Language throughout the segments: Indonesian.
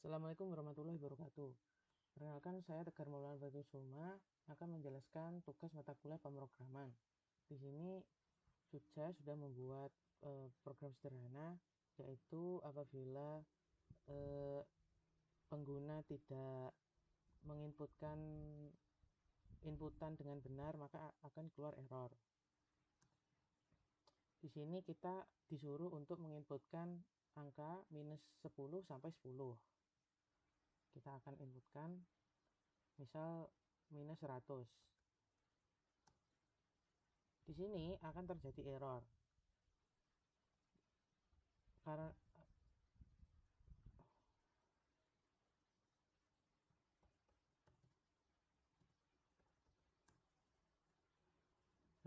Assalamualaikum warahmatullahi wabarakatuh. Perkenalkan, saya Tegar Maulana Batusuma akan menjelaskan tugas mata kuliah pemrograman. Di sini sudah membuat program sederhana, yaitu apabila pengguna tidak menginputkan inputan dengan benar, maka akan keluar error. Di sini kita disuruh untuk menginputkan angka minus 10 sampai 10. Kita akan inputkan misal minus 100. Di sini akan terjadi error karena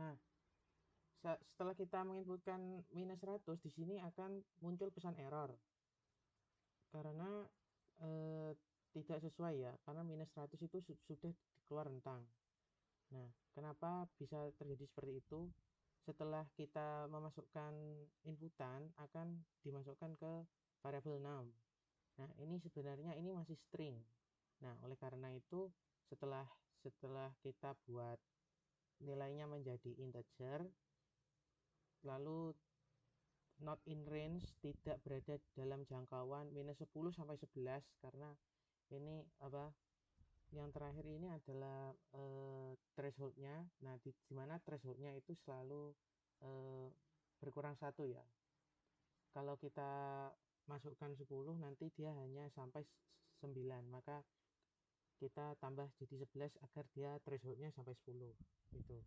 nah, setelah kita menginputkan minus 100, di sini akan muncul pesan error karena eh, tidak sesuai ya, karena minus 100 itu sudah keluar rentang. Nah, kenapa bisa terjadi seperti itu? Setelah kita memasukkan inputan, akan dimasukkan ke variabel num. Nah, ini sebenarnya ini masih string. Nah, oleh karena itu setelah kita buat nilainya menjadi integer, lalu not in range, tidak berada dalam jangkauan minus 10 sampai 11, karena ini apa yang terakhir ini adalah thresholdnya. Nah, di mana thresholdnya itu selalu berkurang satu ya. Kalau kita masukkan 10, nanti dia hanya sampai 9, maka kita tambah jadi 11 agar dia thresholdnya sampai 10 gitu.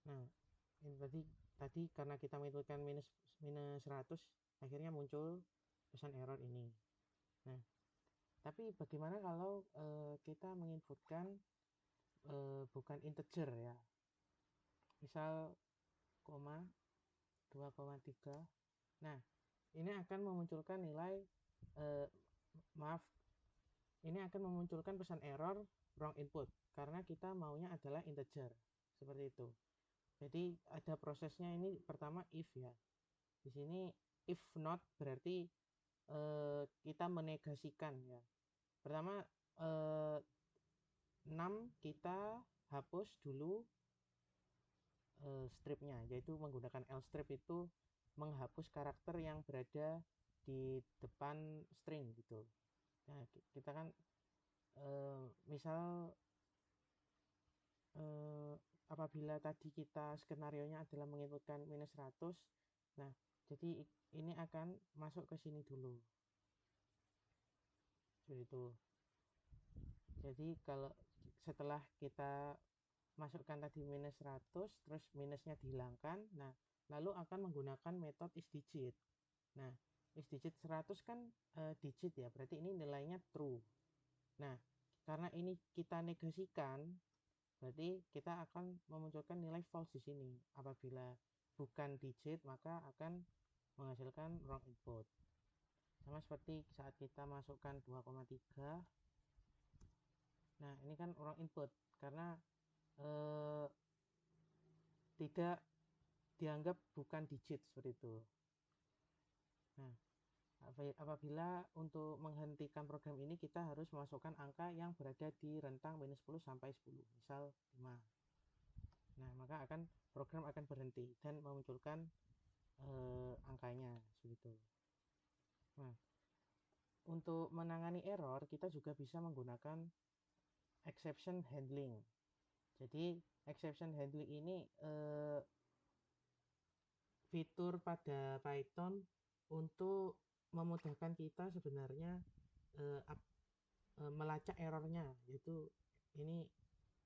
Nah, ini tadi karena kita menginputkan minus minus 100, akhirnya muncul pesan error ini. Nah, tapi bagaimana kalau kita menginputkan bukan integer ya, misal koma 2,3. Nah, ini akan memunculkan nilai eh, maaf, ini akan memunculkan pesan error wrong input karena kita maunya adalah integer seperti itu. Jadi ada prosesnya, ini pertama if ya. Di sini if not berarti kita menegasikan ya. Pertama 6 kita hapus dulu stripnya, yaitu menggunakan lstrip itu menghapus karakter yang berada di depan string gitu. Nah, kita kan misal apabila tadi kita skenario-nya adalah menginputkan minus 100, nah jadi ini akan masuk ke sini dulu seperti itu. Jadi kalau setelah kita masukkan tadi minus 100, terus minusnya dihilangkan, nah lalu akan menggunakan metode isDigit. Nah, isDigit 100 kan digit ya, berarti ini nilainya true. Nah, karena ini kita negasikan, berarti kita akan memunculkan nilai false di sini. Apabila bukan digit, maka akan menghasilkan wrong input. Sama seperti saat kita masukkan 2,3. Nah, ini kan wrong input karena eh, tidak dianggap bukan digit seperti itu. Nah, apabila untuk menghentikan program ini kita harus memasukkan angka yang berada di rentang minus 10 sampai 10, misal 5. Nah, maka program akan berhenti dan memunculkan angkanya seperti itu. Nah, untuk menangani error kita juga bisa menggunakan exception handling. Jadi exception handling ini fitur pada Python untuk memudahkan kita sebenarnya melacak errornya, yaitu ini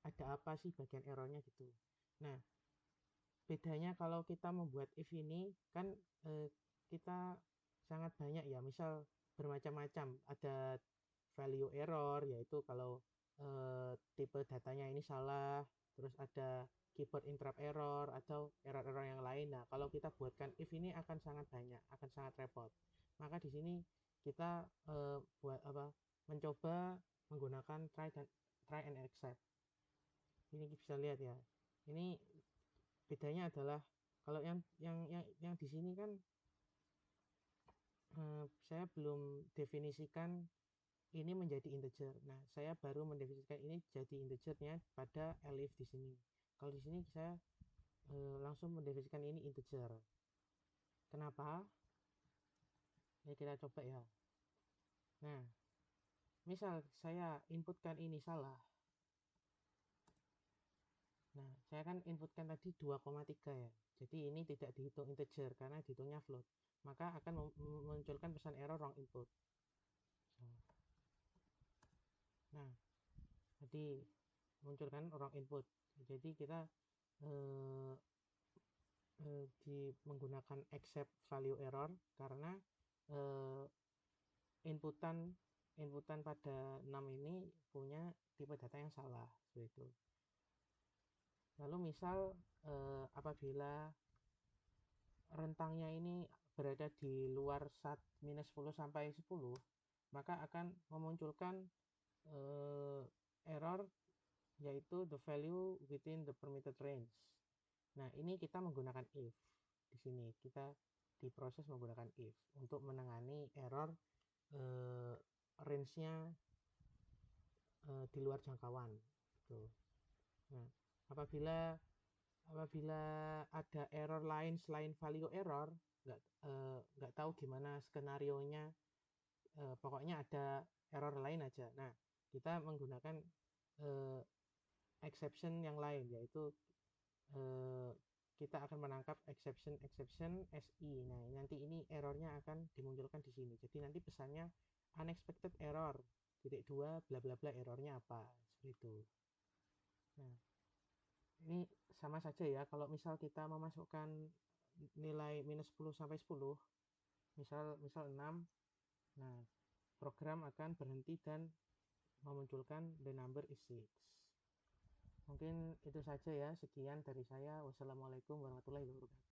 ada apa sih bagian errornya gitu. Nah, bedanya kalau kita membuat if ini kan kita sangat banyak ya, misal bermacam-macam, ada value error, yaitu kalau tipe datanya ini salah, terus ada keyboard interrupt error atau error-error yang lain. Nah, kalau kita buatkan if ini akan sangat banyak, akan sangat repot. Maka di sini kita buat apa, mencoba menggunakan try and accept. Ini bisa lihat ya, ini bedanya adalah kalau yang di sini kan saya belum definisikan ini menjadi integer. Nah, saya baru mendefinisikan ini jadi integernya pada elif di sini. Kalau di sini saya langsung mendefinisikan ini integer. Kenapa? Ya kita coba ya. Nah, misal saya inputkan ini salah. Nah, saya kan inputkan tadi 2,3 ya. Jadi ini tidak dihitung integer karena dihitungnya float. Maka akan memunculkan pesan error wrong input. Nah, jadi munculkan wrong input. Jadi kita eh, menggunakan accept value error karena eh, inputan inputan pada 6 ini punya tipe data yang salah seperti itu. Lalu misal apabila rentangnya ini berada di luar minus 10 sampai 10, maka akan memunculkan error yaitu the value within the permitted range. Nah, ini kita menggunakan if. Di sini kita diproses menggunakan if untuk menangani error range-nya di luar jangkauan. Gitu. Nah, apabila ada error lain selain value error, nggak tahu gimana skenario nya, pokoknya ada error lain aja. Nah, kita menggunakan exception yang lain, yaitu kita akan menangkap exception SI. Nah, nanti ini errornya akan dimunculkan di sini. Jadi nanti pesannya unexpected error titik 2 bla bla bla, errornya apa seperti itu. Nah, ini sama saja ya. Kalau misal kita memasukkan nilai minus 10 sampai 10, misal 6, nah program akan berhenti dan memunculkan the number is 6. Mungkin itu saja ya, sekian dari saya. Wassalamualaikum warahmatullahi wabarakatuh.